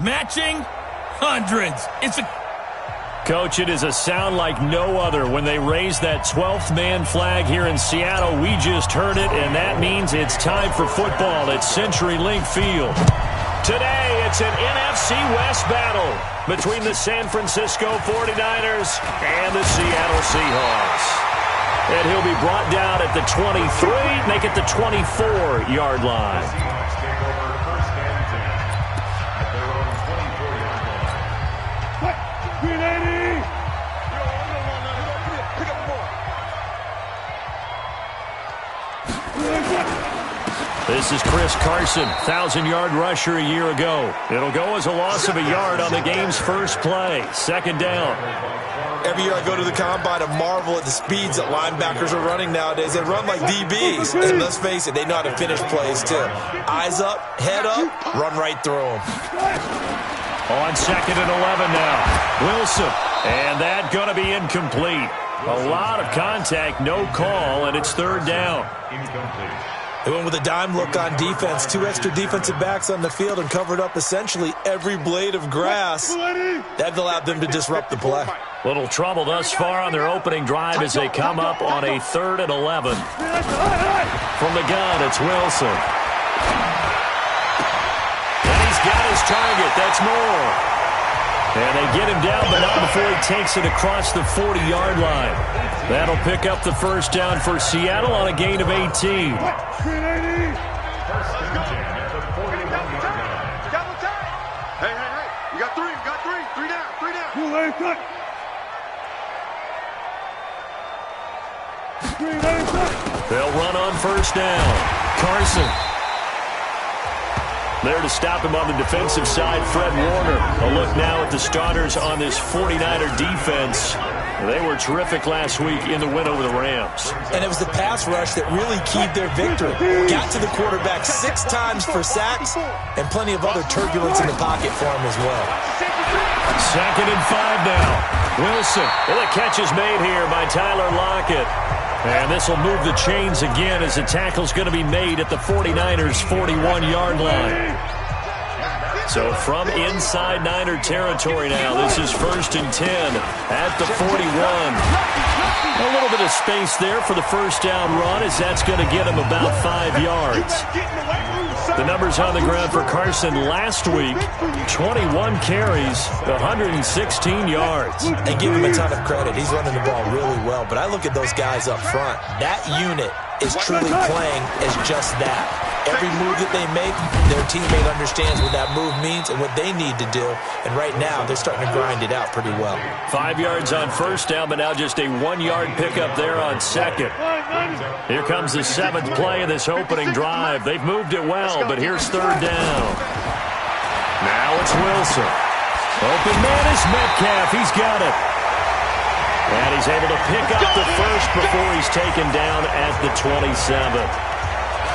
matching hundreds. Coach, it is a sound like no other when they raise that 12th man flag here in Seattle. We just heard it, and that means it's time for football at CenturyLink Field. Today, it's an NFC West battle between the San Francisco 49ers and the Seattle Seahawks. And he'll be brought down at the 23, make it the 24-yard line. This is Chris Carson, 1,000-yard rusher a year ago. It'll go as a loss of a yard on the game's first play. Second down. Every year I go to the combine and marvel at the speeds that linebackers are running nowadays. They run like DBs. And let's face it, they know how to finish plays too. Eyes up, head up, run right through them. On 2nd and 11 now. Wilson. And that going to be incomplete. A lot of contact, no call, and it's 3rd down. They went with a dime look on defense. 2 extra defensive backs on the field and covered up essentially every blade of grass. That allowed them to disrupt the play. Little trouble thus far on their opening drive as they come up on a 3rd and 11. From the gun, it's Wilson. And he's got his target. That's Moore. And they get him down, but not before he takes it across the 40-yard line. That'll pick up the first down for Seattle on a gain of 18. Hey, you got three down. They'll run on first down. Carson. There to stop him on the defensive side, Fred Warner. A look now at the starters on this 49er defense. They were terrific last week in the win over the Rams. And it was the pass rush that really keyed their victory. Got to the quarterback 6 times for sacks and plenty of other turbulence in the pocket for him as well. 2nd and 5 now. Wilson. Well, the catch is made here by Tyler Lockett. And this will move the chains again as the tackle's going to be made at the 49ers' 41-yard line. So from inside Niner territory now, this is 1st and 10 at the 41. A little bit of space there for the first down run as that's going to get him about 5 yards. The numbers on the ground for Carson last week, 21 carries, 116 yards. And give him a ton of credit. He's running the ball really well. But I look at those guys up front. That unit is truly playing as just that. Every move that they make, their teammate understands what that move means and what they need to do. And right now, they're starting to grind it out pretty well. 5 yards on first down, but now just a 1-yard pickup there on second. Here comes the 7th play of this opening drive. They've moved it well, but here's 3rd down. Now it's Wilson. Open man is Metcalf. He's got it. And he's able to pick up the first before he's taken down at the 27.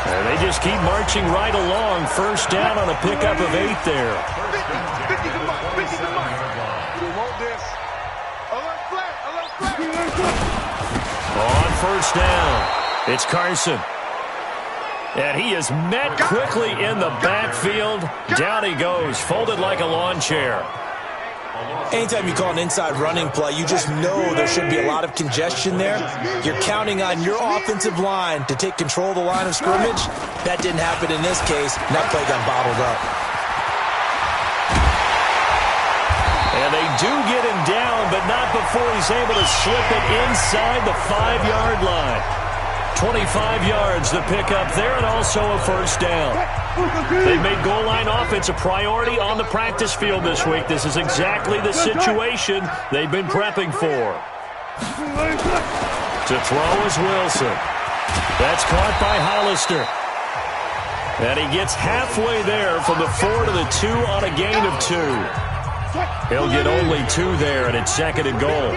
And they just keep marching right along. First down on a pickup of 8 there. On first down, it's Carson. And he is met quickly in the backfield. Down he goes, folded like a lawn chair. Anytime you call an inside running play, you just know there should be a lot of congestion there. You're counting on your offensive line to take control of the line of scrimmage. That didn't happen in this case, and that play got bottled up. And they do get him down, but not before he's able to slip it inside the 5-yard line. 25 yards to pick up there, and also a first down. They've made goal line offense a priority on the practice field this week. This is exactly the situation they've been prepping for. To throw is Wilson. That's caught by Hollister. And he gets halfway there from the 4 to the 2 on a gain of 2. He'll get only 2 there, and it's 2nd and goal.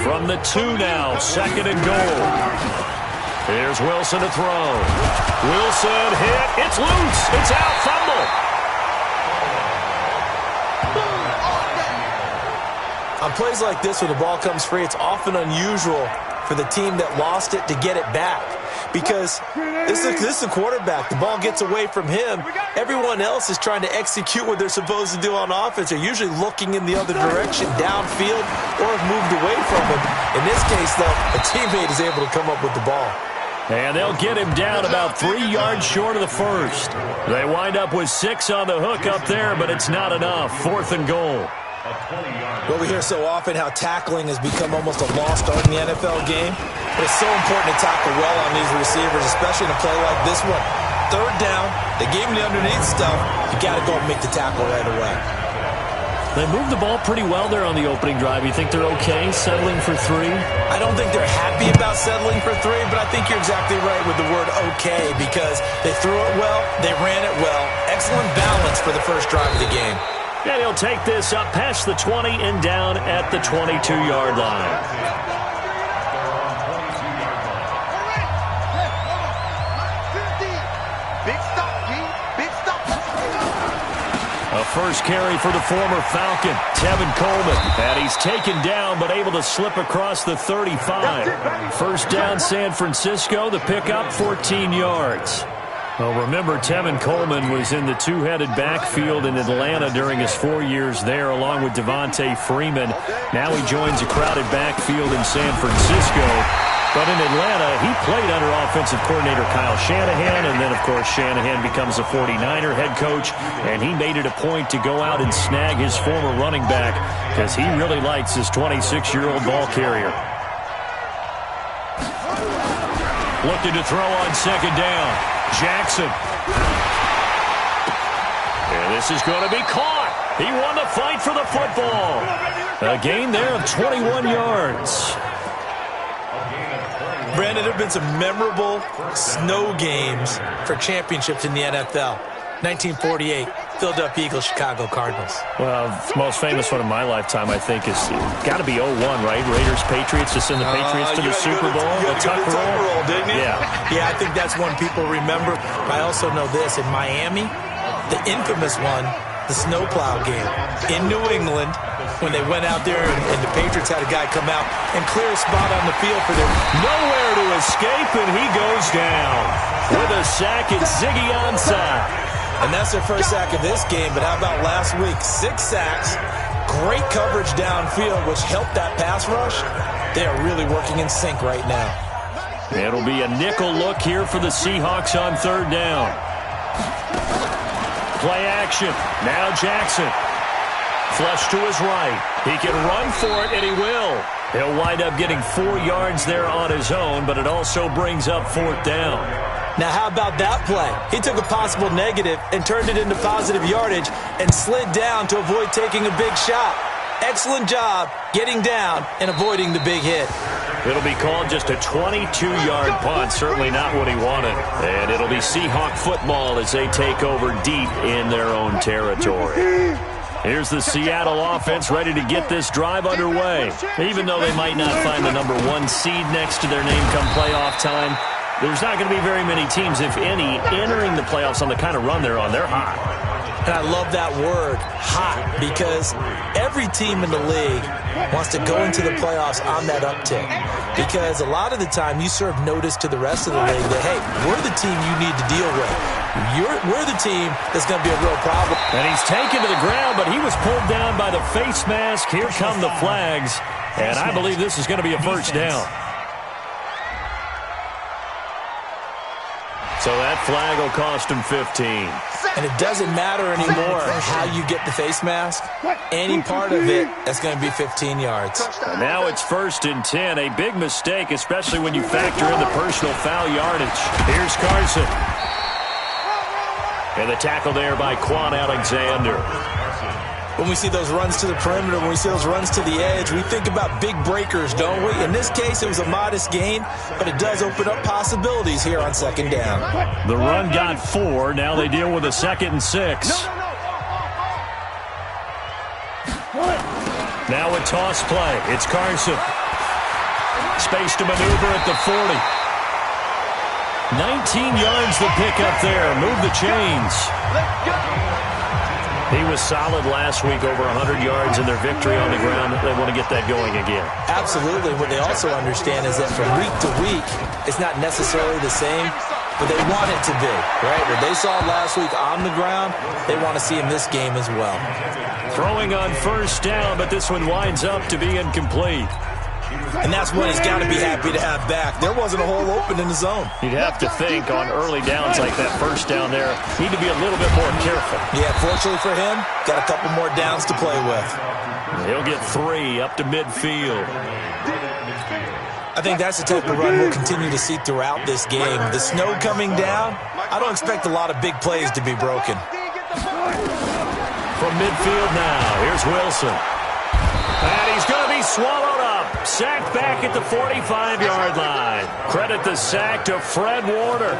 From the 2 now, 2nd and goal. Here's Wilson to throw. Wilson hit. It's loose. It's out. Fumble. On plays like this where the ball comes free, it's often unusual for the team that lost it to get it back. because this is a quarterback. The ball gets away from him. Everyone else is trying to execute what they're supposed to do on offense. They're usually looking in the other direction, downfield, or have moved away from him. In this case, though, a teammate is able to come up with the ball. And they'll get him down about 3 yards short of the first. They wind up with 6 on the hook up there, but it's not enough. 4th and goal. Well, we hear so often how tackling has become almost a lost art in the NFL game. But it's so important to tackle well on these receivers, especially in a play like this one. 3rd down, they gave him the underneath stuff. You got to go and make the tackle right away. They moved the ball pretty well there on the opening drive. You think they're okay settling for 3? I don't think they're happy about settling for 3, but I think you're exactly right with the word okay, because they threw it well, they ran it well. Excellent balance for the first drive of the game. And he'll take this up past the 20 and down at the 22-yard line. A first carry for the former Falcon, Tevin Coleman. And he's taken down, but able to slip across the 35. First down, San Francisco. The pickup, 14 yards. Well, remember, Tevin Coleman was in the two-headed backfield in Atlanta during his 4 years there, along with Devontae Freeman. Now he joins a crowded backfield in San Francisco. But in Atlanta, he played under offensive coordinator Kyle Shanahan, and then, of course, Shanahan becomes a 49er head coach, and he made it a point to go out and snag his former running back because he really likes his 26-year-old ball carrier. Looking to throw on 2nd down. Jackson. And this is going to be caught. He won the fight for the football. A gain there of 21 yards. Brandon, there have been some memorable snow games for championships in the NFL. 1948, Philadelphia Eagles, Chicago Cardinals. Well, the most famous one of my lifetime, I think, is got to be 01, right? Raiders, Patriots, to send the Patriots to the Super Bowl. The tuck roll, didn't you? Yeah, I think that's one people remember. I also know this. In Miami, the infamous one, the snowplow game in New England, when they went out there and the Patriots had a guy come out and clear a spot on the field for them. Nowhere to escape, and he goes down with a sack. It's Ziggy Ansah. And that's their first sack of this game, but how about last week? 6 sacks, great coverage downfield, which helped that pass rush. They are really working in sync right now. It'll be a nickel look here for the Seahawks on 3rd down. Play action. Now Jackson. Flush to his right. He can run for it, and he will. He'll wind up getting 4 yards there on his own, but it also brings up 4th down. Now, how about that play? He took a possible negative and turned it into positive yardage and slid down to avoid taking a big shot. Excellent job getting down and avoiding the big hit. It'll be called just a 22-yard punt, certainly not what he wanted. And it'll be Seahawk football as they take over deep in their own territory. Here's the Seattle offense ready to get this drive underway. Even though they might not find the number 1 seed next to their name come playoff time, there's not going to be very many teams, if any, entering the playoffs on the kind of run they're on. They're hot. And I love that word, hot, because every team in the league wants to go into the playoffs on that uptick. Because a lot of the time you serve notice to the rest of the league that, hey, we're the team you need to deal with. We're the team that's going to be a real problem. And he's taken to the ground, but he was pulled down by the face mask. Here come the flags. And I believe this is going to be a first down. So that flag will cost him 15. And it doesn't matter anymore how you get the face mask. Any part of it, that's going to be 15 yards. And now it's 1st and 10. A big mistake, especially when you factor in the personal foul yardage. Here's Carson. And the tackle there by Quan Alexander. When we see those runs to the perimeter, when we see those runs to the edge, we think about big breakers, don't we? In this case, it was a modest gain, but it does open up possibilities here on 2nd down. The run got 4. Now they deal with a 2nd and 6. Now a toss play. It's Carson. Space to maneuver at the 40. 19 yards to pick up there. Move the chains. He was solid last week, over 100 yards in their victory on the ground. They want to get that going again. Absolutely. What they also understand is that from week to week, it's not necessarily the same, but they want it to be, right? What they saw last week on the ground, they want to see in this game as well. Throwing on first down, but this one winds up to be incomplete. And that's what he's got to be happy to have back. There wasn't a hole open in the zone. You'd have to think on early downs like that first down there, need to be a little bit more careful. Yeah, fortunately for him, got a couple more downs to play with. He'll get 3 up to midfield. I think that's the type of run we'll continue to see throughout this game. The snow coming down, I don't expect a lot of big plays to be broken. From midfield now, here's Wilson. And he's going to be swallowed up. Sacked back at the 45-yard line. Credit the sack to Fred Warner.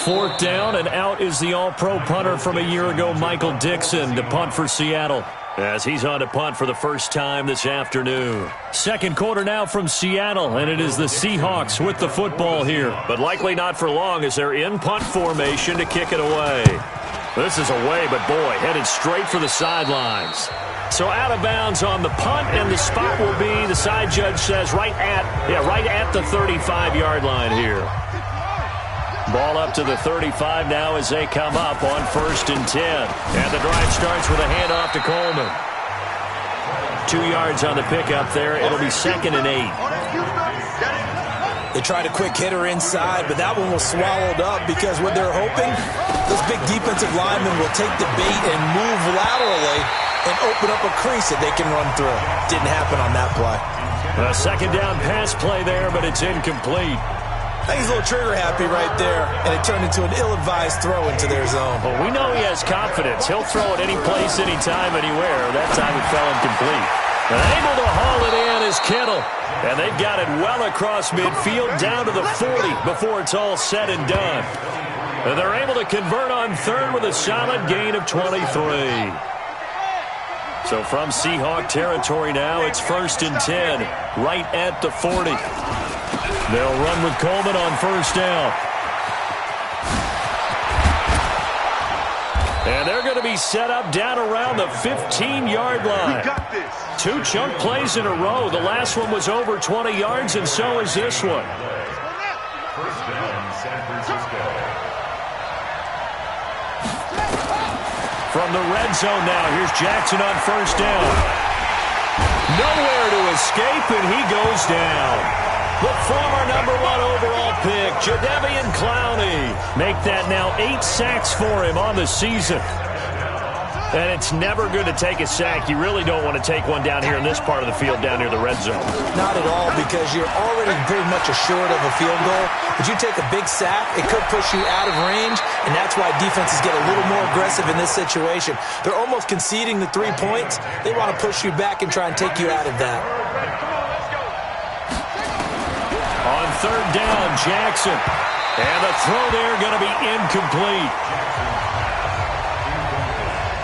4th down, and out is the all-pro punter from a year ago, Michael Dixon, to punt for Seattle, as he's on to punt for the first time this afternoon. Second quarter now from Seattle, and it is the Seahawks with the football here. But likely not for long as they're in punt formation to kick it away. This is away, but boy, headed straight for the sidelines. So out of bounds on the punt, and the spot will be, the side judge says, right at the 35-yard line here. Ball up to the 35 now as they come up on 1st and 10. And the drive starts with a handoff to Coleman. 2 yards on the pickup there. It'll be 2nd and 8. They tried a quick hitter inside, but that one was swallowed up because what they're hoping, those big defensive linemen will take the bait and move laterally and open up a crease that they can run through. Didn't happen on that play. A 2nd down pass play there, but it's incomplete. I think he's a little trigger happy right there, and it turned into an ill-advised throw into their zone. Well, we know he has confidence. He'll throw it any place, anytime, anywhere. That time it fell incomplete. And able to haul it in is Kittle. And they've got it well across midfield down to the 40 before it's all said and done. And they're able to convert on 3rd with a solid gain of 23. So from Seahawk territory now, it's 1st and 10, right at the 40. They'll run with Coleman on 1st down. And they're going to be set up down around the 15-yard line. 2 chunk plays in a row. The last one was over 20 yards, and so is this one. From the red zone now, here's Jackson on 1st down. Nowhere to escape, and he goes down. The former #1 overall pick, Jadeveon Clowney. Make that now 8 sacks for him on the season. And it's never good to take a sack. You really don't want to take one down here in this part of the field, down near the red zone. Not at all, because you're already pretty much assured of a field goal. But you take a big sack, it could push you out of range, and that's why defenses get a little more aggressive in this situation. They're almost conceding the 3 points. They want to push you back and try and take you out of that. On 3rd down, Jackson. And the throw there going to be incomplete.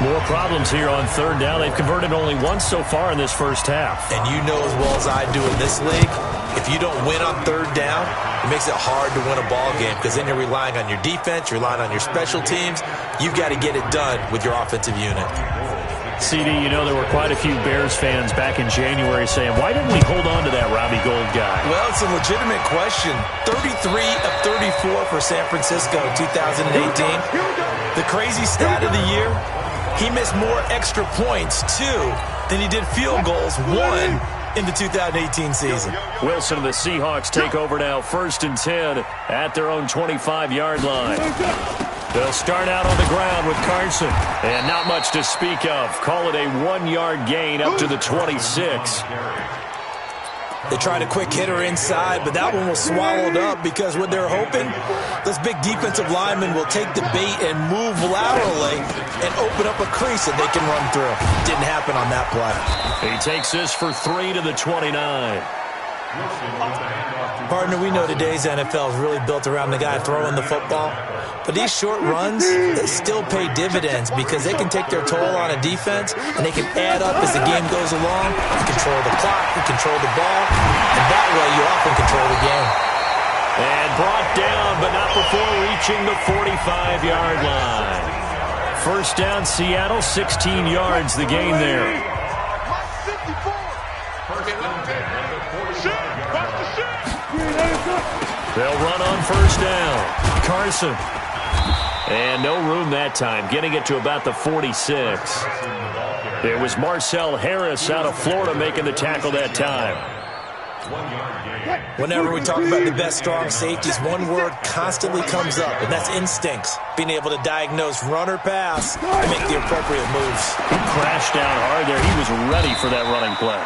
More problems here on 3rd down. They've converted only once so far in this first half. And you know as well as I do in this league, if you don't win on 3rd down, it makes it hard to win a ball game because then you're relying on your defense, you're relying on your special teams. You've got to get it done with your offensive unit. CD, you know there were quite a few Bears fans back in January saying, why didn't we hold on to that Robbie Gould guy? Well, it's a legitimate question. 33 of 34 for San Francisco 2018. The crazy stat of the year, he missed more extra points, 2, than he did field goals, 1 in the 2018 season. Wilson and the Seahawks take over now, 1st and 10 at their own 25-yard line. They'll start out on the ground with Carson, and not much to speak of. Call it a 1-yard gain up to the 26. They tried a quick hitter inside, but that one was swallowed up because what they're hoping, those big defensive linemen will take the bait and move laterally and open up a crease that they can run through. Didn't happen on that play. He takes this for 3 to the 29. Partner, we know today's NFL is really built around the guy throwing the football. But these short runs, they still pay dividends because they can take their toll on a defense and they can add up as the game goes along. You control the clock, you control the ball, and that way you often control the game. And brought down, but not before reaching the 45-yard line. First down, Seattle, 16 yards the gain there. They'll run on first down. Carson. And no room that time, getting it to about the 46. It was Marcel Harris out of Florida making the tackle that time. Whenever we talk about the best strong safeties, one word constantly comes up, and that's instincts. Being able to diagnose run or pass and make the appropriate moves. He crashed down hard there. He was ready for that running play.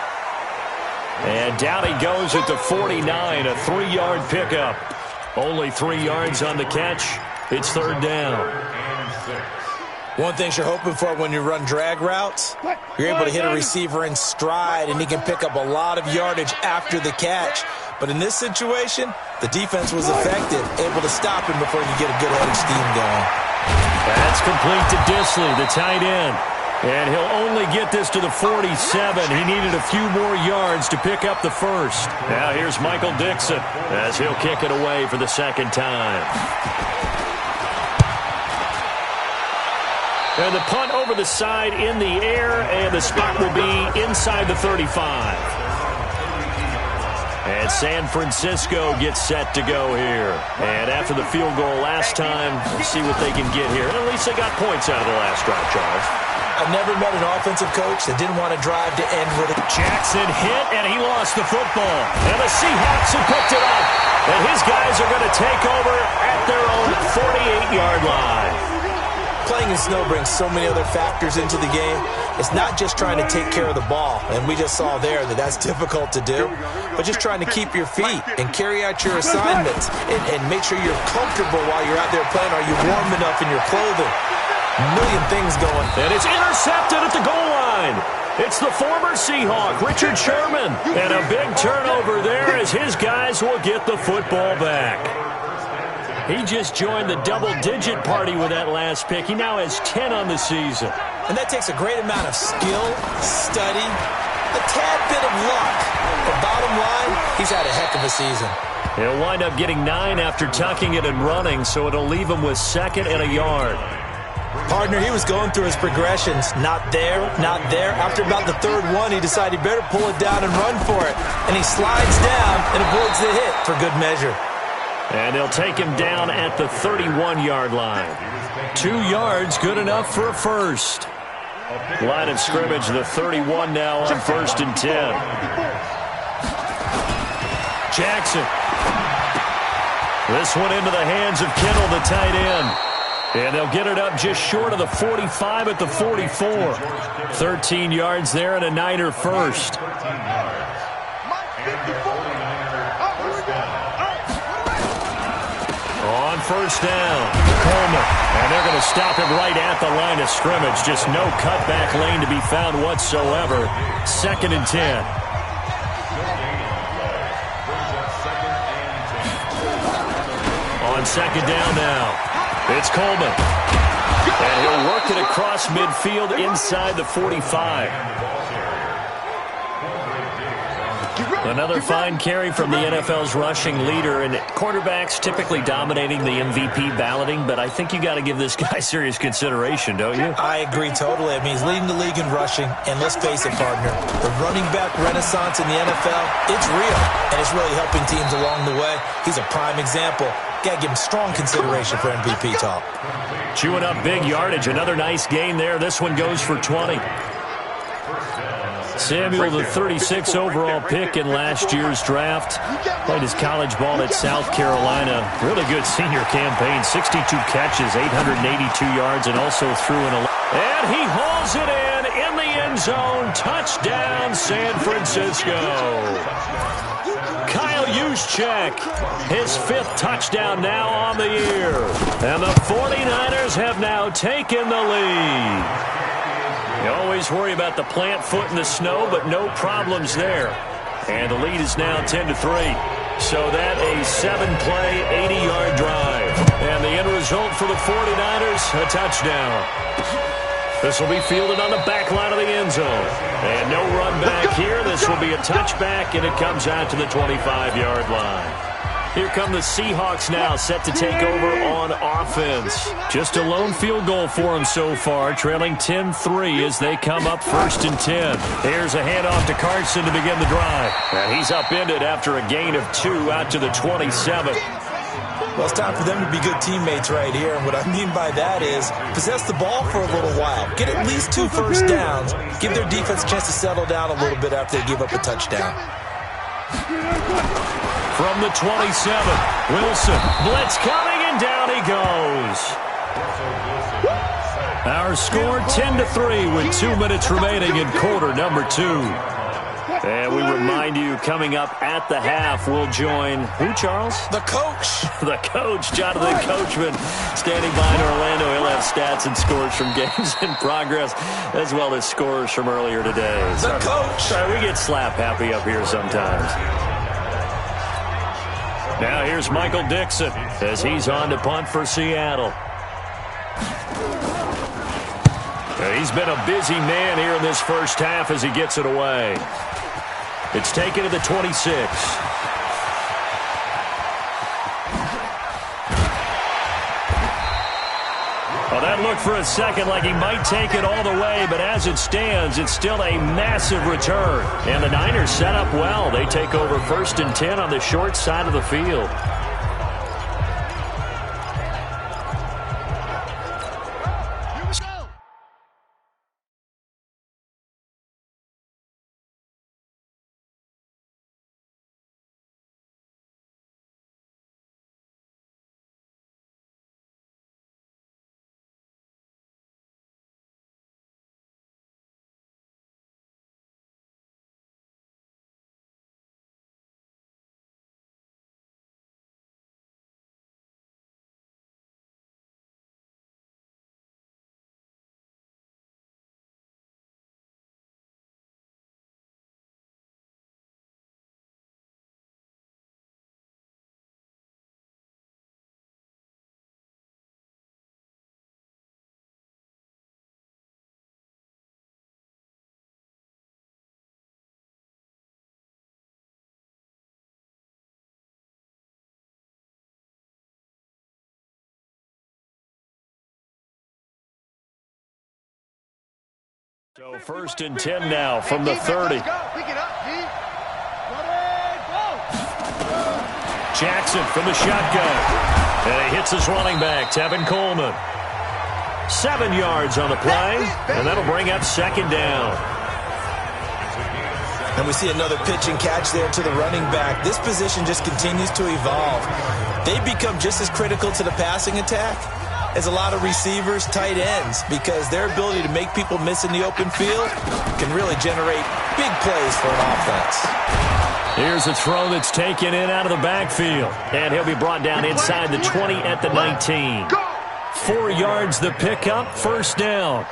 And down he goes at the 49, a 3-yard pickup. Only 3 yards on the catch. It's third down. One thing you're hoping for when you run drag routes, you're able to hit a receiver in stride, and he can pick up a lot of yardage after the catch. But in this situation, the defense was effective, able to stop him before you get a good head of steam going. That's complete to Disley, the tight end. And he'll only get this to the 47. He needed a few more yards to pick up the first. Now here's Michael Dixon as he'll kick it away for the second time. And the punt over the side in the air, and the spot will be inside the 35. And San Francisco gets set to go here. And after the field goal last time, we'll see what they can get here. And at least they got points out of the last drive, Charles. I've never met an offensive coach that didn't want to drive to end with it. Jackson hit, and he lost the football. And the Seahawks have picked it up. And his guys are going to take over at their own 48-yard line. Playing in snow brings so many other factors into the game. It's not just trying to take care of the ball, and we just saw there that that's difficult to do, but just trying to keep your feet and carry out your assignments and make sure you're comfortable while you're out there playing. Are you warm enough in your clothing? A million things going. And it's intercepted at the goal line. It's the former Seahawk, Richard Sherman. And a big turnover there as his guys will get the football back. He just joined the double-digit party with that last pick. He now has 10 on the season. And that takes a great amount of skill, study, a tad bit of luck. But bottom line, he's had a heck of a season. He'll wind up getting 9 after tucking it and running, so it'll leave him with 2nd and a yard. Partner, he was going through his progressions. Not there, not there. After about the 3rd one, he decided he better pull it down and run for it. And he slides down and avoids the hit for good measure. And they'll take him down at the 31-yard line. 2 yards, good enough for a first. Line of scrimmage, the 31 now on 1st and 10. Jackson. This one into the hands of Kittle, the tight end. And they'll get it up just short of the 45 at the 44. 13 yards there and a Niner first. On first down, Coleman. And they're going to stop him right at the line of scrimmage. Just no cutback lane to be found whatsoever. 2nd and 10. On 2nd down now. It's Coleman. And he'll work it across midfield inside the 45. Another fine carry from the NFL's rushing leader, and quarterbacks typically dominating the MVP balloting, but I think you got to give this guy serious consideration, don't you? I agree totally. I mean, he's leading the league in rushing, and let's face it, partner, the running back renaissance in the NFL, it's real, and it's really helping teams along the way. He's a prime example. Got to give him strong consideration for MVP talk. Chewing up big yardage. Another nice gain there. This one goes for 20. Samuel, the 36 overall pick in last year's draft, played his college ball at South Carolina. Really good senior campaign, 62 catches, 882 yards, and also threw in a... And he hauls it in the end zone. Touchdown, San Francisco. Kyle Juszczyk, his 5th touchdown now on the year. And the 49ers have now taken the lead. You always worry about the plant foot in the snow, but no problems there. And the lead is now 10-3. So that a 7-play, 80-yard drive. And the end result for the 49ers, a touchdown. This will be fielded on the back line of the end zone. And no run back here. This will be a touchback, and it comes out to the 25-yard line. Here come the Seahawks now, set to take over on offense. Just a lone field goal for them so far, trailing 10-3 as they come up 1st and 10. Here's a handoff to Carson to begin the drive. And he's upended after a gain of 2 out to the 27. Well, it's time for them to be good teammates right here. And what I mean by that is possess the ball for a little while. Get at least 2 first downs. Give their defense a chance to settle down a little bit after they give up a touchdown. From the 27, Wilson. Blitz coming, and down he goes. Our score 10-3 with 2 minutes remaining in quarter number 2. And we remind you, coming up at the half, we'll join who, Charles? The coach. The coach, Jonathan Coachman, standing by in Orlando. He'll have stats and scores from games in progress, as well as scores from earlier today. The coach. Sorry, we get slap happy up here sometimes. Now here's Michael Dixon as he's on to punt for Seattle. He's been a busy man here in this first half as he gets it away. It's taken to the 26. Well, that looked for a second like he might take it all the way, but as it stands, it's still a massive return. And the Niners set up well. They take over 1st and 10 on the short side of the field. So 1st and 10 now from the 30. Jackson from the shotgun. And he hits his running back, Tevin Coleman. 7 yards on the play, and that'll bring up 2nd down. And we see another pitch and catch there to the running back. This position just continues to evolve. They become just as critical to the passing attack as a lot of receivers, tight ends, because their ability to make people miss in the open field can really generate big plays for an offense. Here's a throw that's taken in out of the backfield. And he'll be brought down inside the 20 at the 19. 4 yards the pickup, 1st down.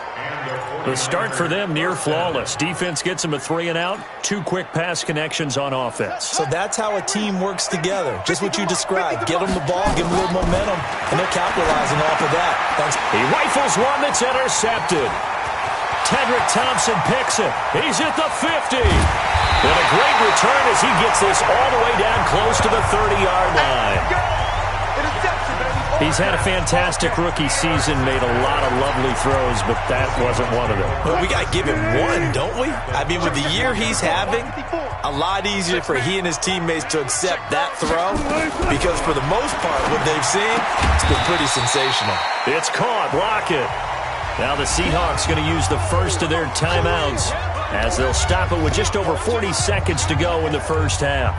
The start for them near flawless. Defense gets them a 3 and out. 2 quick pass connections on offense. So that's how a team works together. Just what you described. Get them the ball, give them a little momentum, and they're capitalizing off of that. Thanks. He rifles one that's intercepted. Tedrick Thompson picks it. He's at the 50. And a great return as he gets this all the way down close to the 30-yard line. He's had a fantastic rookie season, made a lot of lovely throws, but that wasn't one of them. Well, we got to give him one, don't we? I mean, with the year he's having, a lot easier for he and his teammates to accept that throw, because for the most part, what they've seen, it's been pretty sensational. It's caught. Block it. Now the Seahawks going to use the first of their timeouts as they'll stop it with just over 40 seconds to go in the first half.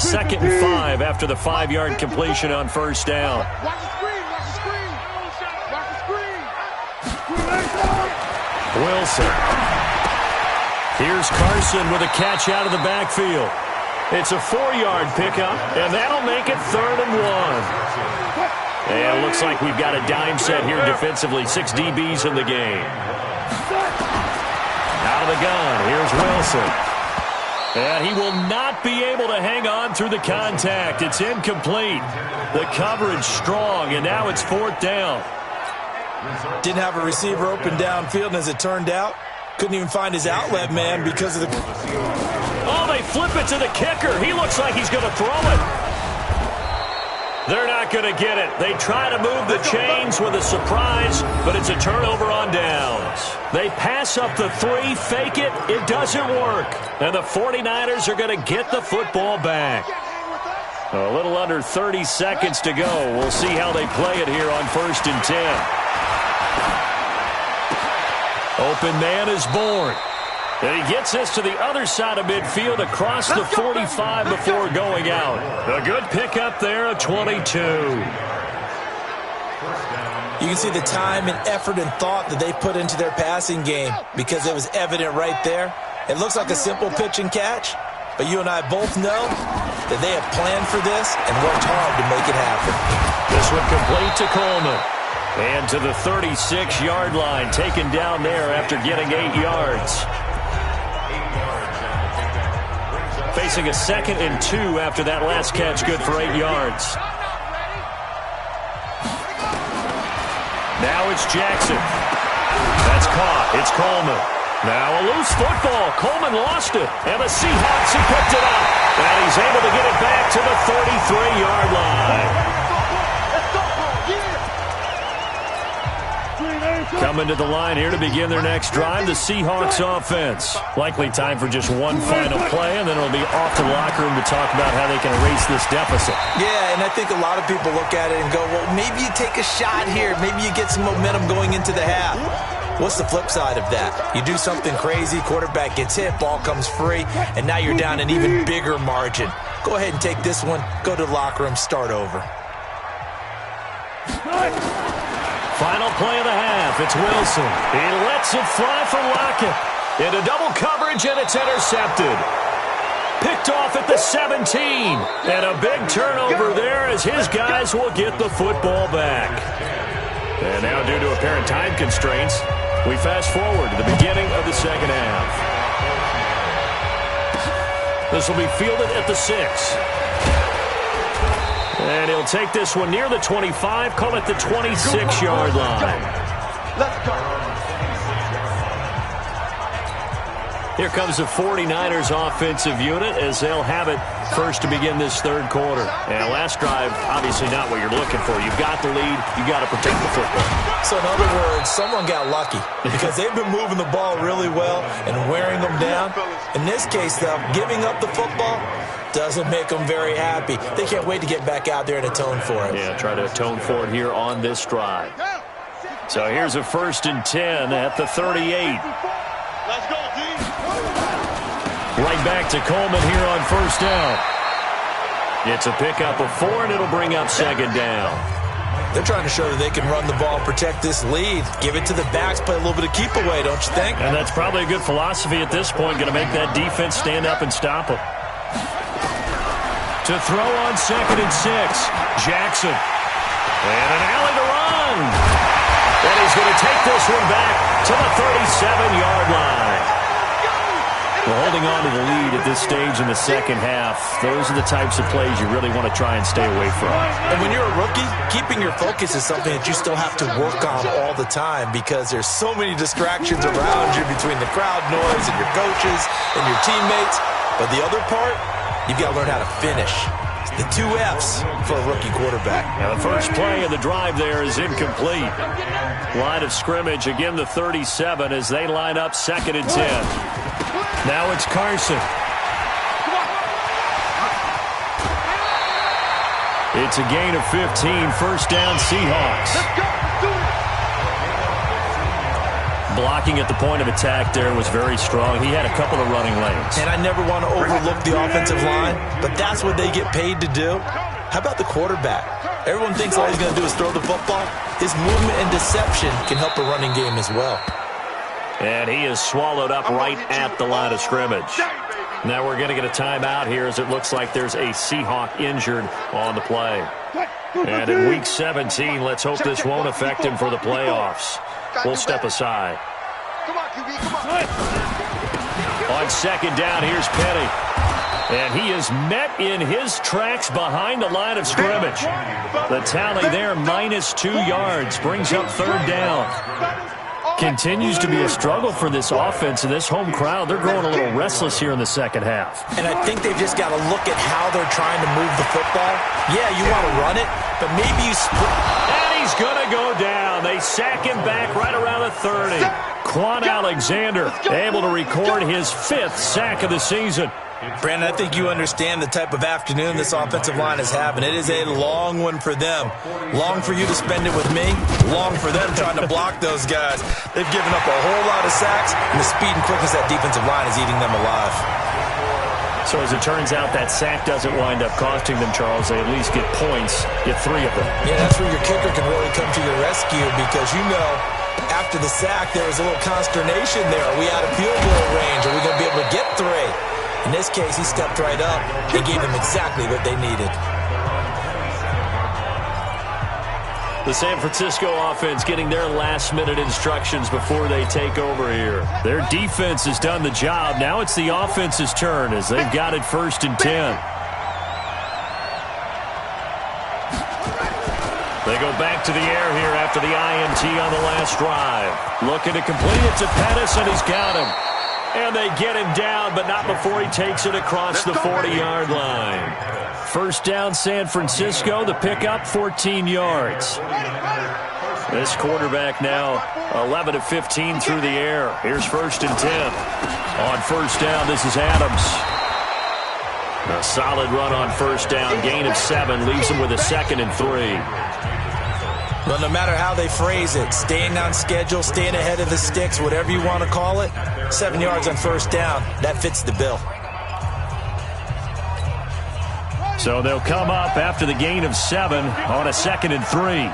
2nd and 5 after the 5-yard completion on 1st down. Wilson. Here's Carson with a catch out of the backfield. It's a 4-yard pickup, and that'll make it 3rd and 1. And it looks like we've got a dime set here defensively. 6 DBs in the game. Out of the gun, here's Wilson. And he will not be able to hang on through the contact. It's incomplete. The coverage strong, and now it's 4th down. Didn't have a receiver open downfield, and as it turned out, couldn't even find his outlet man because of the... Oh, they flip it to the kicker. He looks like he's going to throw it. They're not going to get it. They try to move the chains with a surprise, but it's a turnover on downs. They pass up the 3, fake it. It doesn't work. And the 49ers are going to get the football back. A little under 30 seconds to go. We'll see how they play it here on 1st and 10. Open man is born. And he gets this to the other side of midfield across the 45 before going out. A good pickup there, a 22. You can see the time and effort and thought that they put into their passing game because it was evident right there. It looks like a simple pitch and catch, but you and I both know that they have planned for this and worked hard to make it happen. This one complete to Coleman. And to the 36-yard line, taken down there after getting 8 yards. Facing a 2nd and 2 after that last catch, good for 8 yards. Now it's Jackson. That's caught. It's Coleman. Now a loose football. Coleman lost it. And the Seahawks have picked it up. And he's able to get it back to the 33-yard line. Coming to the line here to begin their next drive, the Seahawks offense. Likely time for just one final play, and then it'll be off to the locker room to talk about how they can erase this deficit. Yeah, and I think a lot of people look at it and go, well, maybe you take a shot here. Maybe you get some momentum going into the half. What's the flip side of that? You do something crazy, quarterback gets hit, ball comes free, and now you're down an even bigger margin. Go ahead and take this one, go to the locker room, start over. Final play of the half. It's Wilson. He lets it fly for Lockett. Into double coverage, and it's intercepted. Picked off at the 17. And a big turnover there as his guys will get the football back. And now, due to apparent time constraints, we fast forward to the beginning of the second half. This will be fielded at the 6. And he'll take this one near the 25, call it the 26-yard line. Let's go. Here comes the 49ers offensive unit as they'll have it first to begin this third quarter. And last drive, obviously not what you're looking for. You've got the lead. You've got to protect the football. So in other words, someone got lucky because they've been moving the ball really well and wearing them down. In this case, though, giving up the football doesn't make them very happy. They can't wait to get back out there and atone for it. Yeah, try to atone for it here on this drive. So here's a 1st and 10 at the 38. Let's go, team. Right back to Coleman here on 1st down. It's a pickup of 4, and it'll bring up 2nd down. They're trying to show that they can run the ball and protect this lead. Give it to the backs, play a little bit of keep away, don't you think? And that's probably a good philosophy at this point, going to make that defense stand up and stop them. To throw on 2nd and 6, Jackson. And an alley to run. And he's going to take this one back to the 37-yard line. Well, holding on to the lead at this stage in the second half, those are the types of plays you really want to try and stay away from. And when you're a rookie, keeping your focus is something that you still have to work on all the time because there's so many distractions around you between the crowd noise and your coaches and your teammates. But the other part, you've got to learn how to finish. The 2 F's for a rookie quarterback. Now the first play of the drive there is incomplete. Line of scrimmage, again the 37 as they line up 2nd and 10. Now it's Carson. It's a gain of 15, 1st down Seahawks. Blocking at the point of attack there was very strong. He had a couple of running lanes. And I never want to overlook the offensive line, but that's what they get paid to do. How about the quarterback? Everyone thinks all he's going to do is throw the football. His movement and deception can help a running game as well. And he is swallowed up right at the line of scrimmage. Now we're going to get a timeout here as it looks like there's a Seahawk injured on the play. And in Week 17, let's hope this won't affect him for the playoffs. We'll step aside. Come on, QB, come on. On 2nd down, here's Petty. And he is met in his tracks behind the line of scrimmage. The tally there, -2 yards, brings up 3rd down. Continues to be a struggle for this offense and this home crowd. They're growing a little restless here in the second half. And I think they've just got to look at how they're trying to move the football. Yeah, you want to run it, but maybe you split. And he's going to go down. They sack him back right around the 30. Quan Alexander able to record his 5th sack of the season. Brandon, I think you understand the type of afternoon this offensive line is having. It is a long one for them. Long for you to spend it with me. Long for them trying to block those guys. They've given up a whole lot of sacks, and the speed and quickness of that defensive line is eating them alive. So as it turns out, that sack doesn't wind up costing them, Charles. They at least get points, get 3 of them. Yeah, that's where your kicker can really come to your rescue because you know after the sack there was a little consternation there. Are we out of field goal range? Are we going to be able to get 3? In this case, he stepped right up and gave them exactly what they needed. The San Francisco offense getting their last-minute instructions before they take over here. Their defense has done the job. Now it's the offense's turn as they've got it 1st and 10. They go back to the air here after the INT on the last drive. Looking to complete it to Pettis, and he's got him. And they get him down, but not before he takes it across the 40-yard line. 1st down, San Francisco. The pickup, 14 yards. This quarterback now 11 of 15 through the air. Here's 1st and 10. On 1st down, this is Adams. A solid run on 1st down. Gain of 7 leaves him with a 2nd and 3. Well, no matter how they phrase it, staying on schedule, staying ahead of the sticks, whatever you want to call it, 7 yards on 1st down, that fits the bill. So they'll come up after the gain of 7 on a 2nd and 3.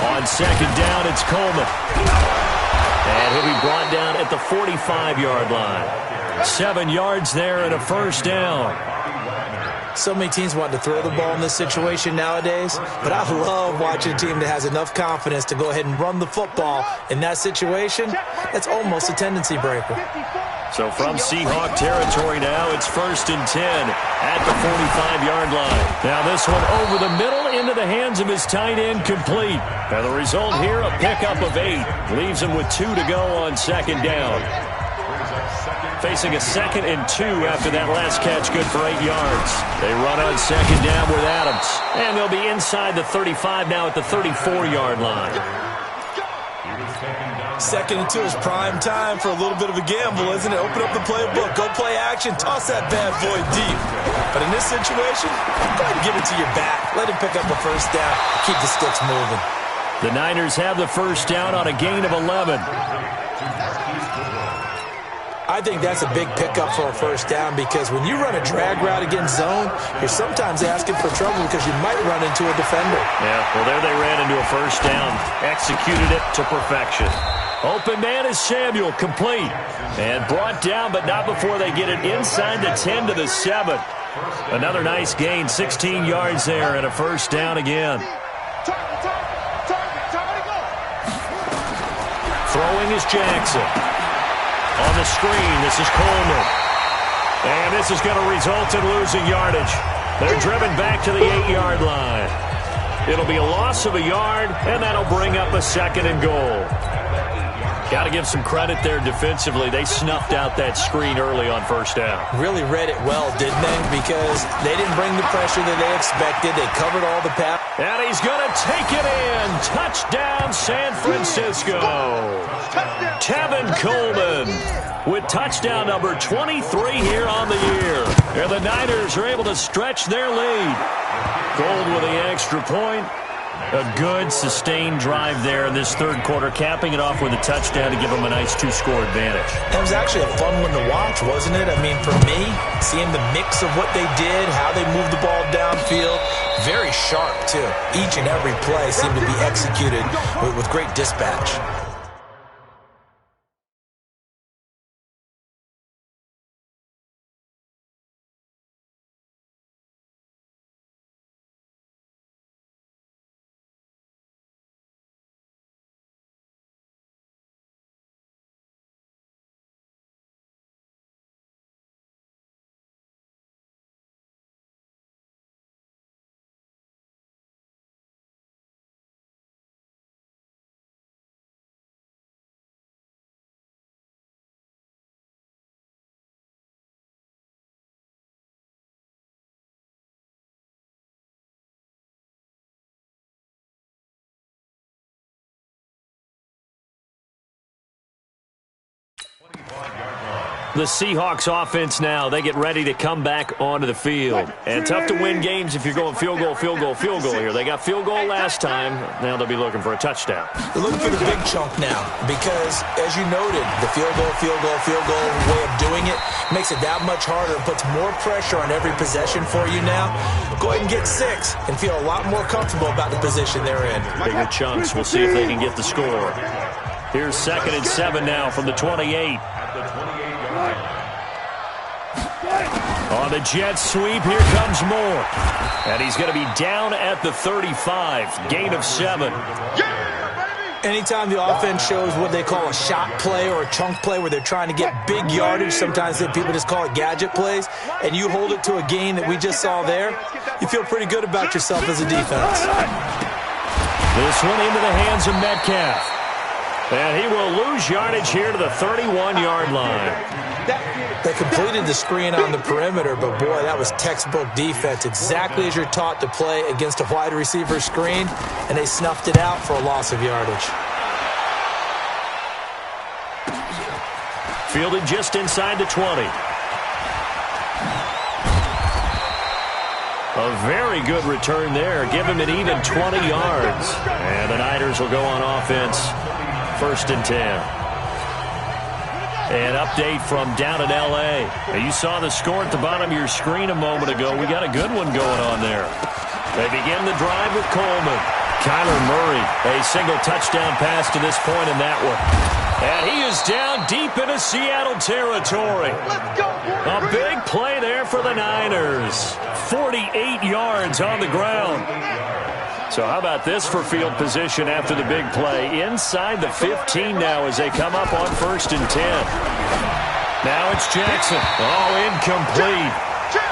On 2nd down, it's Coleman. And he'll be brought down at the 45-yard line. 7 yards there and a 1st down. So many teams want to throw the ball in this situation nowadays, but I love watching a team that has enough confidence to go ahead and run the football. In that situation, that's almost a tendency breaker. So from Seahawk territory now, it's 1st and 10 at the 45-yard line. Now this one over the middle into the hands of his tight end, complete. And the result here, a pickup of 8. Leaves him with 2 to go on 2nd down. Facing a 2nd and 2 after that last catch, good for 8 yards. They run on 2nd down with Adams. And they'll be inside the 35 now at the 34-yard line. 2nd and 2 is prime time for a little bit of a gamble, isn't it? Open up the playbook, go play action, toss that bad boy deep. But in this situation, go ahead and give it to your back. Let him pick up a 1st down, keep the sticks moving. The Niners have the 1st down on a gain of 11. I think that's a big pickup for a 1st down because when you run a drag route against zone, you're sometimes asking for trouble because you might run into a defender. Yeah, well, there they ran into a 1st down. Executed it to perfection. Open man is Samuel, complete. And brought down, but not before they get it inside the 10 to the 7. Another nice gain, 16 yards there, and a 1st down again. Throwing is Jackson. On the screen, this is Coleman. And this is going to result in losing yardage. They're driven back to the 8-yard line. It'll be a loss of a yard, and that'll bring up a 2nd and goal. Got to give some credit there defensively. They snuffed out that screen early on 1st down. Really read it well, didn't they? Because they didn't bring the pressure that they expected. They covered all the pass. And he's going to take it in. Touchdown, San Francisco. Tevin Coleman with touchdown number 23 here on the year. And the Niners are able to stretch their lead. Gold with the extra point. A good, sustained drive there in this 3rd quarter, capping it off with a touchdown to give them a nice 2-score advantage. That was actually a fun one to watch, wasn't it? I mean, for me, seeing the mix of what they did, how they moved the ball downfield, very sharp, too. Each and every play seemed to be executed with great dispatch. The Seahawks offense now, they get ready to come back onto the field. And tough to win games if you're going field goal here. They got field goal last time. Now they'll be looking for a touchdown. They're looking for the big chunk now because, as you noted, the field goal way of doing it makes it that much harder and puts more pressure on every possession for you now. Go ahead and get 6 and feel a lot more comfortable about the position they're in. Bigger chunks. We'll see if they can get the score. Here's 2nd and 7 now from the 28. On the jet sweep, here comes Moore. And he's going to be down at the 35. Gain of 7. Anytime the offense shows what they call a shot play or a chunk play where they're trying to get big yardage, sometimes people just call it gadget plays, and you hold it to a gain that we just saw there, you feel pretty good about yourself as a defense. This one into the hands of Metcalf. And he will lose yardage here to the 31-yard line. They completed the screen on the perimeter, but boy, that was textbook defense. Exactly as you're taught to play against a wide receiver screen, and they snuffed it out for a loss of yardage. Fielded just inside the 20. A very good return there. Give him an even 20 yards. And the Niners will go on offense. 1st and 10. An update from down in L.A. Now, you saw the score at the bottom of your screen a moment ago. We got a good one going on there. They begin the drive with Coleman. Kyler Murray, a single touchdown pass to this point in that one. And he is down deep into Seattle territory. A big play there for the Niners. 48 yards on the ground. So how about this for field position after the big play? Inside the 15 now as they come up on 1st and 10. Now it's Jackson. Oh, incomplete.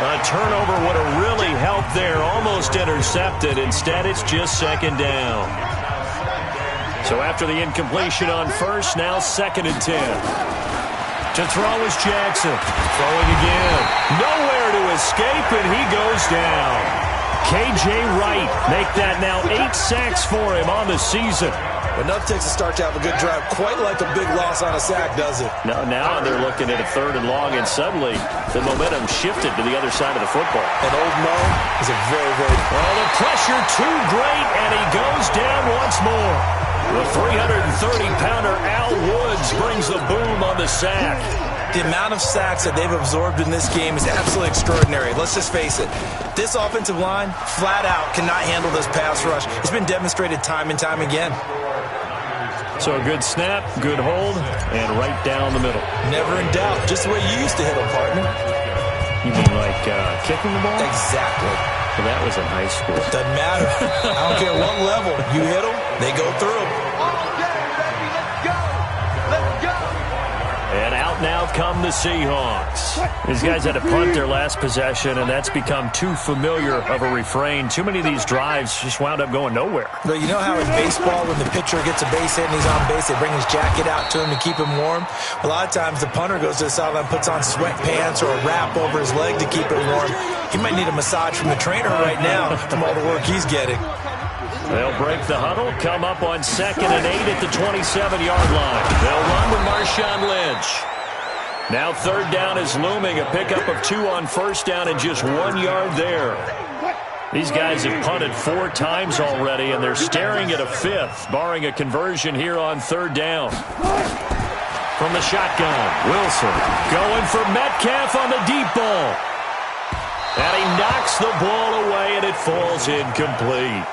A turnover would have really helped there. Almost intercepted. Instead, it's just 2nd down. So after the incompletion on 1st, now 2nd and 10. To throw is Jackson. Throwing again. Nowhere to escape, and he goes down. K.J. Wright make that now 8 sacks for him on the season. Enough takes a start to have a good drive. Quite like a big loss on a sack, does it? Now they're looking at a 3rd and long, and suddenly the momentum shifted to the other side of the football. And Old Mo is a very, very... Oh, the pressure too great, and he goes down once more. The 330-pounder Al Woods brings the boom on the sack. The amount of sacks that they've absorbed in this game is absolutely extraordinary. Let's just face it. This offensive line, flat out, cannot handle this pass rush. It's been demonstrated time and time again. So a good snap, good hold, and right down the middle. Never in doubt. Just the way you used to hit them, partner. You mean like kicking the ball? Exactly. Well, that was in high school. Doesn't matter. I don't care what level. You hit them, they go through. And out now come the Seahawks. These guys had to punt their last possession, and that's become too familiar of a refrain. Too many of these drives just wound up going nowhere. But you know how in baseball, when the pitcher gets a base hit and he's on base, they bring his jacket out to him to keep him warm? A lot of times the punter goes to the sideline, puts on sweatpants or a wrap over his leg to keep it warm. He might need a massage from the trainer right now from all the work he's getting. They'll break the huddle, come up on 2nd and 8 at the 27-yard line. They'll run with Marshawn Lynch. Now 3rd down is looming, a pickup of 2 on 1st down and just 1 yard there. These guys have punted 4 times already, and they're staring at a 5th, barring a conversion here on 3rd down. From the shotgun, Wilson going for Metcalf on the deep ball. And he knocks the ball away, and it falls incomplete.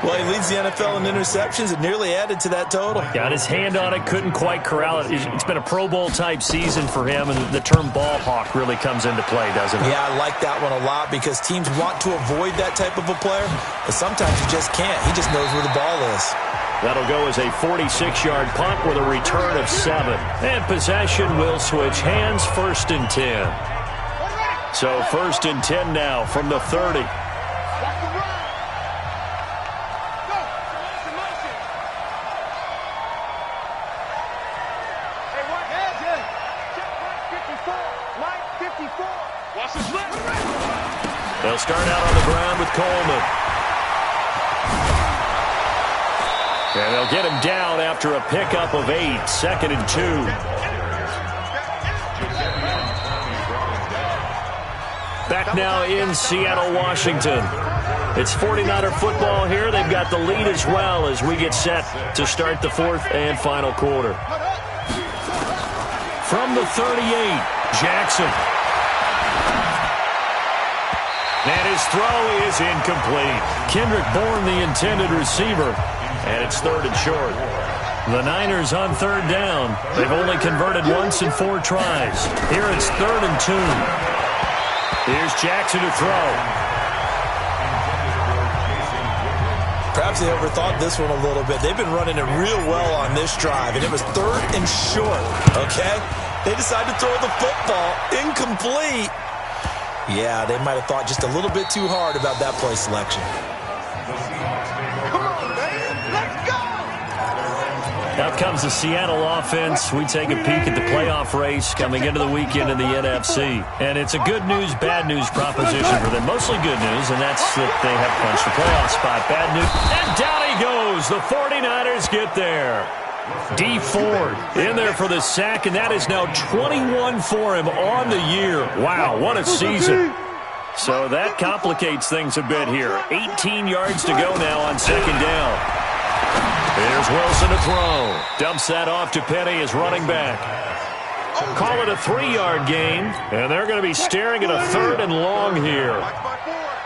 Well, he leads the NFL in interceptions. It nearly added to that total. Got his hand on it, couldn't quite corral it. It's been a Pro Bowl-type season for him, and the term ball hawk really comes into play, doesn't it? Yeah, I like that one a lot because teams want to avoid that type of a player, but sometimes you just can't. He just knows where the ball is. That'll go as a 46-yard punt with a return of 7. And possession will switch hands, 1st and 10. So 1st and 10 now from the 30. They'll start out on the ground with Coleman. And they'll get him down after a pickup of 8, 2nd and 2. Back now in Seattle, Washington. It's 49er football here. They've got the lead as well as we get set to start the 4th and final quarter. From the 38, Jackson. And his throw is incomplete. Kendrick Bourne, the intended receiver. And it's 3rd and short. The Niners on 3rd down. They've only converted once in 4 tries. Here it's 3rd and 2. Here's Jackson to throw. Perhaps they overthought this one a little bit. They've been running it real well on this drive, and it was 3rd and short, okay? They decided to throw the football incomplete. Yeah, they might have thought just a little bit too hard about that play selection. Out comes the Seattle offense. We take a peek at the playoff race coming into the weekend in the NFC. And it's a good news, bad news proposition for them. Mostly good news, and that's that they have punched the playoff spot. Bad news, and down he goes. The 49ers get there. D Ford in there for the sack, and that is now 21 for him on the year. Wow, what a season. So that complicates things a bit here. 18 yards to go now on 2nd down. Here's Wilson to throw. Dumps that off to Penny as running back. Call it a 3-yard gain, and they're going to be staring at a 3rd and long here.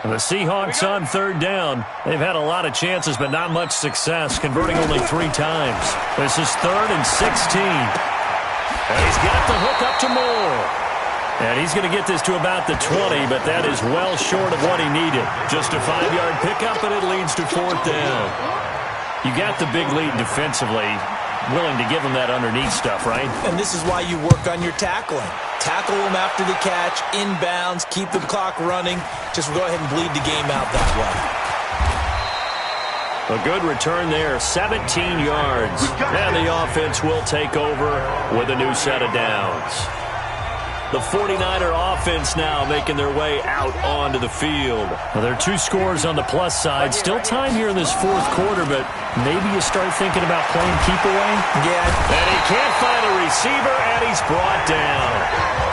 And the Seahawks on 3rd down. They've had a lot of chances, but not much success, converting only 3 times. This is 3rd and 16. And he's got the hook up to Moore. And he's going to get this to about the 20, but that is well short of what he needed. Just a 5-yard pickup, and it leads to 4th down. You got the big lead defensively, willing to give him that underneath stuff, right? And this is why you work on your tackling. Tackle them after the catch, inbounds, keep the clock running. Just go ahead and bleed the game out that way. A good return there, 17 yards. And the offense will take over with a new set of downs. The 49er offense now making their way out onto the field. Well, there are 2 scores on the plus side. Still time here in this 4th quarter, but maybe you start thinking about playing keep away. Yeah. And he can't find a receiver, and he's brought down.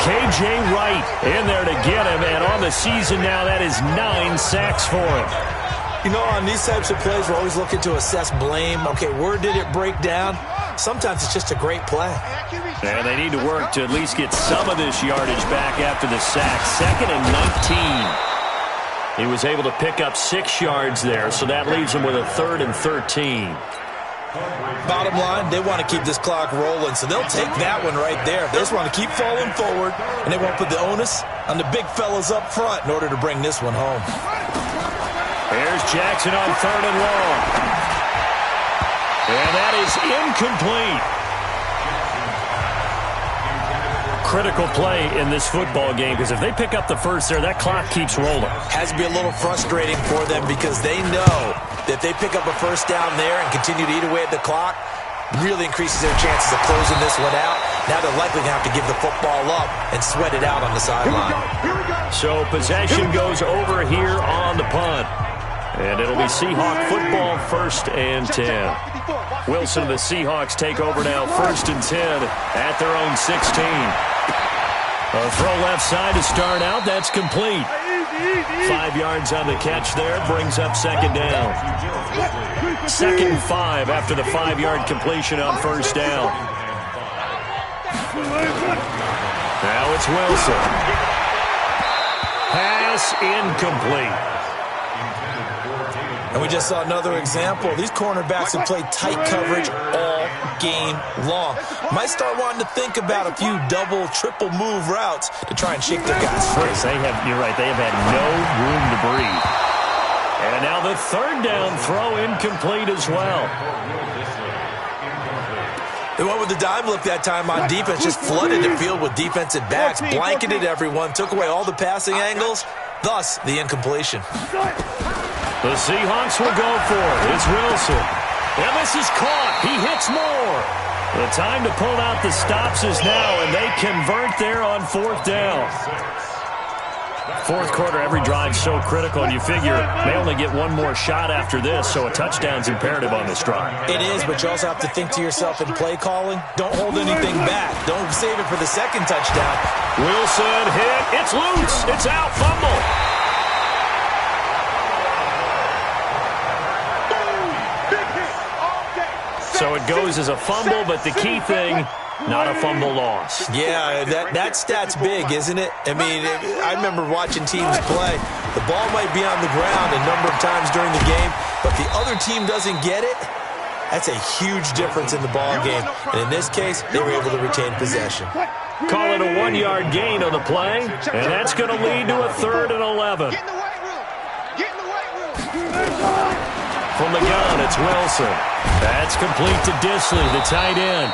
K.J. Wright in there to get him, and on the season now, that is 9 sacks for him. You know, on these types of plays, we're always looking to assess blame. Okay, where did it break down? Sometimes it's just a great play. And they need to work to at least get some of this yardage back after the sack. 2nd and 19. He was able to pick up 6 yards there, so that leaves him with a 3rd and 13. Bottom line, they want to keep this clock rolling, so they'll take that one right there. They just want to keep falling forward, and they won't put the onus on the big fellas up front in order to bring this one home. Here's Jackson on 3rd and long. And that is incomplete. Critical play in this football game, because if they pick up the first there, that clock keeps rolling. Has to be a little frustrating for them because they know that if they pick up a first down there and continue to eat away at the clock, really increases their chances of closing this one out. Now they're likely going to have to give the football up and sweat it out on the sideline. So possession goes over here on the punt. And it'll be Seahawk football, 1st and 10. Wilson and the Seahawks take over now, 1st and 10 at their own 16. A throw left side to start out. That's complete. 5 yards on the catch there. Brings up 2nd down. 2nd and 5 after the 5-yard completion on 1st down. Now it's Wilson. Pass incomplete. And we just saw another example. These cornerbacks have played tight coverage all game long. Might start wanting to think about a few double, triple move routes to try and shake their guys free. You're right, they have had no room to breathe. And now the 3rd down throw incomplete as well. They went with the dime look that time on defense, just flooded the field with defensive backs, blanketed everyone, took away all the passing angles, thus the incompletion. The Seahawks will go for it. It's Wilson. And this is caught. He hits Moore. The time to pull out the stops is now, and they convert there on 4th down. Fourth quarter, every drive's so critical, and you figure they only get one more shot after this, so a touchdown's imperative on this drive. It is, but you also have to think to yourself in play calling, don't hold anything back. Don't save it for the second touchdown. Wilson hit. It's loose. It's out. Fumble. So it goes as a fumble, but the key thing, not a fumble loss. Yeah, that stat's big, isn't it? I mean, I remember watching teams play. The ball might be on the ground a number of times during the game, but the other team doesn't get it. That's a huge difference in the ball game. And in this case, they were able to retain possession. Call it a 1-yard gain on the play, and that's going to lead to a 3rd and 11. Get in the weight room. Get in the weight room. From the gun, it's Wilson. That's complete to Disley, the tight end.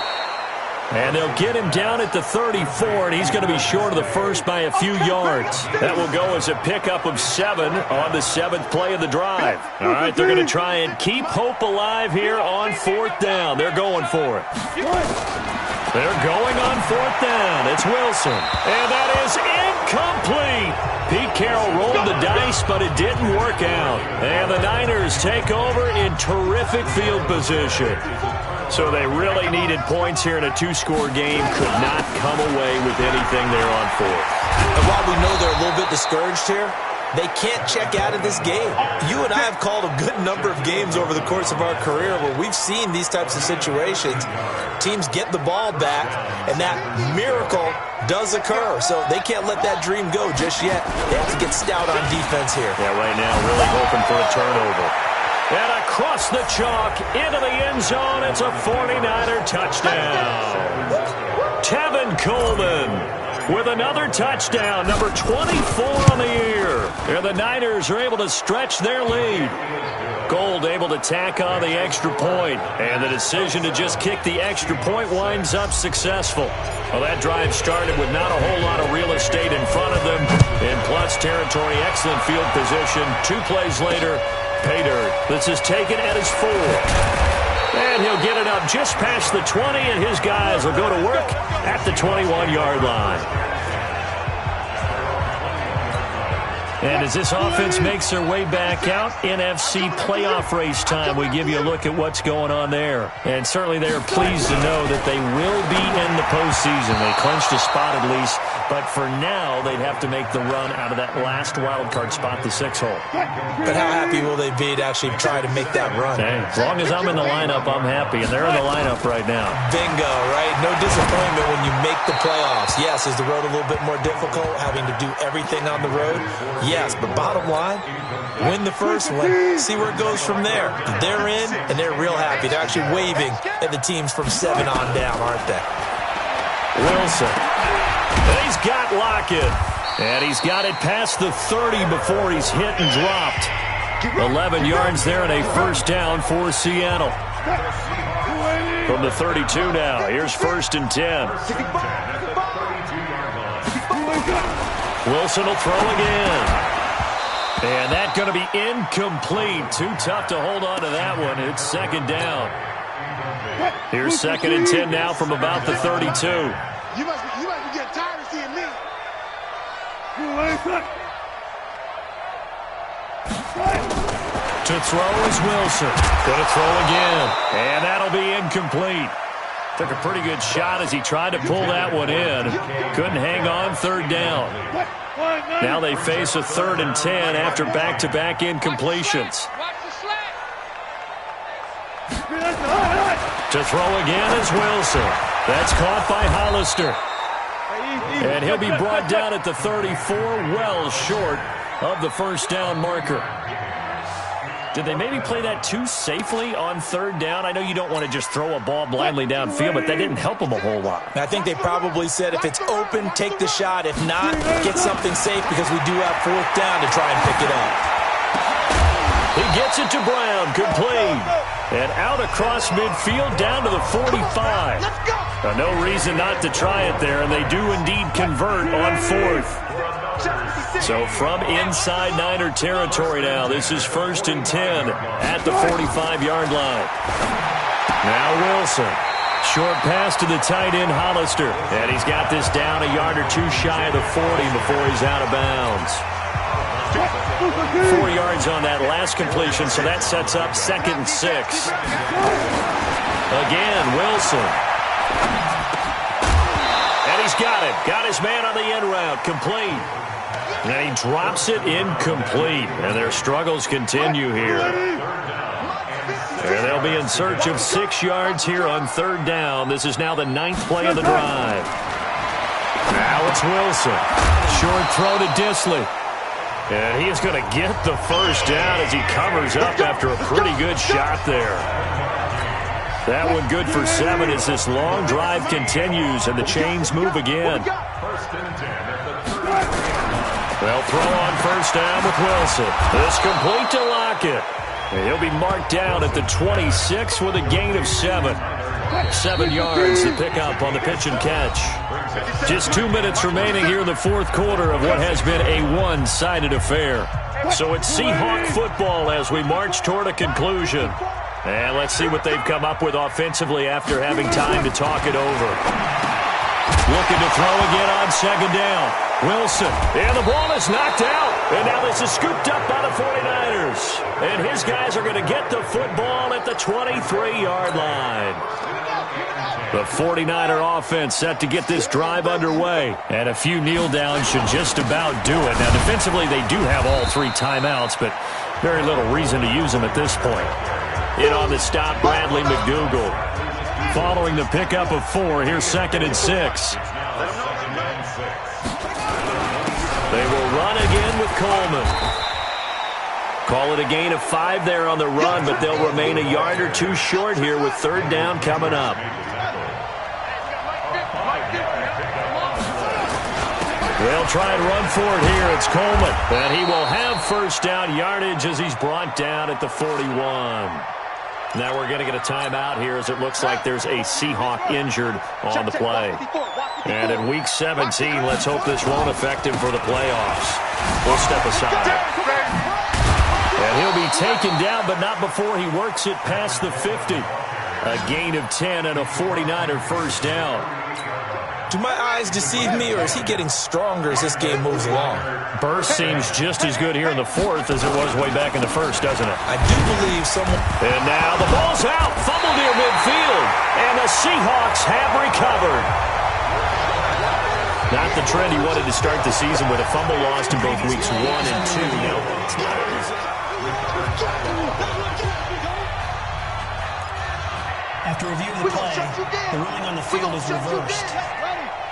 And they'll get him down at the 34, and he's going to be short of the first by a few yards. That will go as a pickup of 7 on the 7th play of the drive. All right, they're going to try and keep hope alive here on 4th down. They're going for it. They're going on 4th down. It's Wilson. And that is incomplete. Pete Carroll rolled the dice, but it didn't work out. And the Niners take over in terrific field position. So they really needed points here in a 2-score game. Could not come away with anything there on 4th. And while we know they're a little bit discouraged here, they can't check out of this game. You and I have called a good number of games over the course of our career where we've seen these types of situations. Teams get the ball back, and that miracle does occur. So they can't let that dream go just yet. They have to get stout on defense here. Yeah, right now really hoping for a turnover. And across the chalk, into the end zone, it's a 49er touchdown. Tevin Coleman with another touchdown, number 24 on the year. And the Niners are able to stretch their lead. Gold able to tack on the extra point, and the decision to just kick the extra point winds up successful. Well, that drive started with not a whole lot of real estate in front of them. In plus territory, excellent field position. 2 plays later, pay dirt. This is taken at his 4. And he'll get it up just past the 20, and his guys will go to work at the 21-yard line. And as this offense makes their way back out, NFC playoff race time, we give you a look at what's going on there. And certainly they are pleased to know that they will be in the postseason. They clinched a spot at least, but for now they'd have to make the run out of that last wild card spot, the 6 hole. But how happy will they be to actually try to make that run? Hey, as long as I'm in the lineup, I'm happy, and they're in the lineup right now. Bingo, right? No disappointment when you make the playoffs. Yes, is the road a little bit more difficult, having to do everything on the road? Yes, but bottom line, win the first one, see where it goes from there. They're in, and they're real happy. They're actually waving at the teams from 7 on down, aren't they? Wilson. And he's got Lockett. And he's got it past the 30 before he's hit and dropped. 11 yards there and a first down for Seattle. From the 32 now, here's 1st and 10. Wilson will throw again. And that's going to be incomplete. Too tough to hold on to that one. It's 2nd down. Here's 2nd and 10 now from about the 32. You must be getting tired of seeing me. To throw is Wilson. Going to throw again. And that'll be incomplete. Took a pretty good shot as he tried to pull that one in. Couldn't hang on, 3rd down. Now they face a 3rd and 10 after back-to-back incompletions. To throw again is Wilson. That's caught by Hollister. And he'll be brought down at the 34, well short of the first down marker. Did they maybe play that too safely on 3rd down? I know you don't want to just throw a ball blindly downfield, but that didn't help them a whole lot. I think they probably said if it's open, take the shot. If not, get something safe because we do have 4th down to try and pick it up. He gets it to Brown, complete. And out across midfield down to the 45. No reason not to try it there, and they do indeed convert on 4th. So from inside Niner territory now, this is 1st and 10 at the 45-yard line. Now Wilson. Short pass to the tight end, Hollister. And he's got this down a yard or two shy of the 40 before he's out of bounds. 4 yards on that last completion, so that sets up 2nd and 6. Again, Wilson. And he's got it. Got his man on the end route. Complete. And he drops it incomplete. And their struggles continue here. And they'll be in search of 6 yards here on 3rd down. This is now the 9th play of the drive. Now it's Wilson. Short throw to Disley. And he is going to get the first down as he covers up after a pretty good shot there. That one good for 7 as this long drive continues and the chains move again. They'll throw on 1st down with Wilson. This complete to Lockett. And he'll be marked down at the 26 with a gain of 7. 7 yards to pick up on the pitch and catch. Just 2 minutes remaining here in the 4th quarter of what has been a one-sided affair. So it's Seahawk football as we march toward a conclusion. And let's see what they've come up with offensively after having time to talk it over. Looking to throw again on 2nd down. Wilson, and the ball is knocked out. And now this is scooped up by the 49ers. And his guys are going to get the football at the 23-yard line. The 49er offense set to get this drive underway. And a few kneel downs should just about do it. Now, defensively, they do have all 3 timeouts, but very little reason to use them at this point. In on the stop, Bradley McDougal. Following the pickup of 4, here's 2nd and 6. They will run again with Coleman. Call it a gain of 5 there on the run, but they'll remain a yard or 2 short here with 3rd down coming up. They'll try and run for it here. It's Coleman. And he will have 1st down yardage as he's brought down at the 41. Now we're going to get a timeout here as it looks like there's a Seahawk injured on the play. And in Week 17, let's hope this won't affect him for the playoffs. We'll step aside. And he'll be taken down, but not before he works it past the 50. A gain of 10 and a 49er 1st down. Do my eyes deceive me, or is he getting stronger as this game moves along? Burst seems just as good here in the 4th as it was way back in the 1st, doesn't it? I do believe someone... And now the ball's out. Fumbled near midfield. And the Seahawks have recovered. Not the trend he wanted to start the season with a fumble lost in both weeks 1 and 2. Now, it's not easy. After review of the play, the ruling on the field is reversed.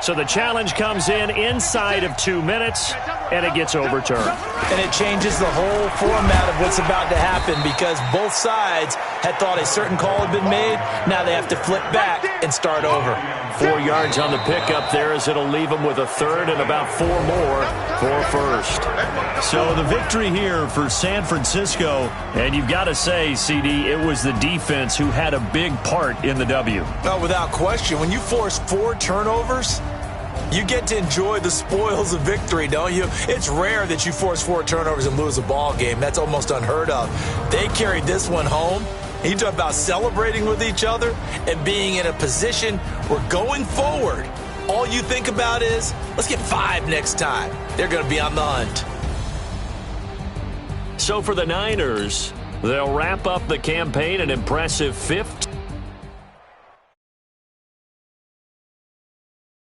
So the challenge comes in inside of 2 minutes, and it gets overturned. And it changes the whole format of what's about to happen because both sides had thought a certain call had been made. Now they have to flip back and start over. 4 yards on the pickup there as it'll leave them with a 3rd and about 4 more for 1st. So the victory here for San Francisco, and you've got to say, CD, it was the defense who had a big part in the W. No, without question. When you force 4 turnovers, you get to enjoy the spoils of victory, don't you? It's rare that you force 4 turnovers and lose a ball game. That's almost unheard of. They carried this one home. You talk about celebrating with each other and being in a position where going forward, all you think about is, let's get 5 next time. They're going to be on the hunt. So for the Niners, they'll wrap up the campaign an impressive 15